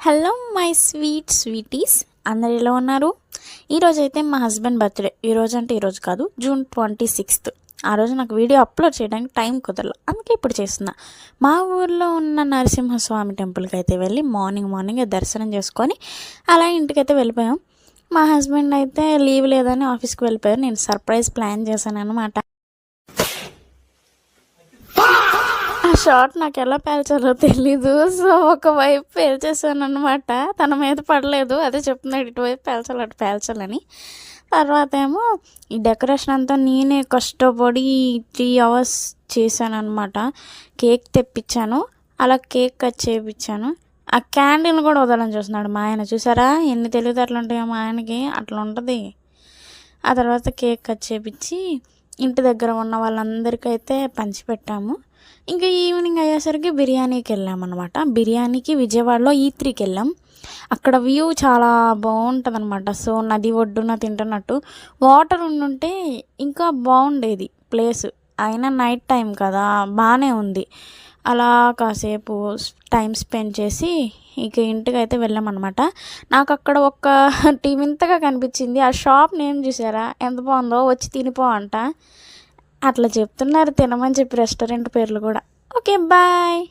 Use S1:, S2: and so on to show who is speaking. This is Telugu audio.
S1: హలో మై స్వీటీస్, అందరు ఎలా ఉన్నారు? ఈరోజైతే మా హస్బెండ్ బర్త్డే. ఈరోజు కాదు, June 26th. ఆ రోజు నాకు వీడియో అప్లోడ్ చేయడానికి టైం కుదరలేదు, అందుకే ఇప్పుడు చేస్తున్నా. మా ఊర్లో ఉన్న నరసింహస్వామి టెంపుల్కి అయితే వెళ్ళి మార్నింగ్ దర్శనం చేసుకొని అలా ఇంటికైతే వెళ్ళిపోయాం. మా హస్బెండ్ అయితే లీవ్ లేదని ఆఫీస్కి వెళ్ళిపోయారు. నేను సర్ప్రైజ్ ప్లాన్ చేశాను అనమాట. ఆ షార్ట్ నాకు ఎలా పేల్చాలో తెలీదు. సో ఒకవైపు పేల్చేసాను అనమాట. తన మీద పడలేదు, అదే చెప్తున్నాడు ఇటువైపు పేల్చాలి అటు పేల్చాలని. తర్వాత ఏమో ఈ డెకరేషన్ అంతా నేనే కష్టపడి 3 hours చేశాను అనమాట. కేక్ తెప్పించాను, అలా కేక్ కట్ చేయించాను. ఆ క్యాండిల్ కూడా వదలని చూస్తున్నాడు మా ఆయన. చూసారా ఎన్ని తెలివితేటలు ఉంటాయో మా ఆయనకి, అట్లా ఉంటుంది. ఆ తర్వాత కేక్ కట్ చేయించి ఇంటి దగ్గర ఉన్న వాళ్ళందరికైతే పంచిపెట్టాము. ఇంకా ఈవినింగ్ అయ్యేసరికి బిర్యానీకి వెళ్ళామన్నమాట. బిర్యానీకి విజయవాడలో E3కి వెళ్ళాం. అక్కడ వ్యూ చాలా బాగుంటుంది అనమాట. సో నది ఒడ్డున తింటున్నట్టు వాటర్ ఉండుంటే ఇంకా బాగుండేది ప్లేస్. అయినా నైట్ టైం కదా, బాగానే ఉంది. అలా కాసేపు టైం స్పెండ్ చేసి ఇక ఇంటికి అయితే వెళ్ళామన్నమాట. నాకు అక్కడ ఒక వింతగా కనిపించింది. ఆ షాప్ నేమ్ చూసారా ఎంత బాగుందో, వచ్చి తినిపో అంట. అట్లా చెప్తున్నారు తినమని చెప్పి రెస్టారెంట్ పేర్లు కూడా. Okay, bye.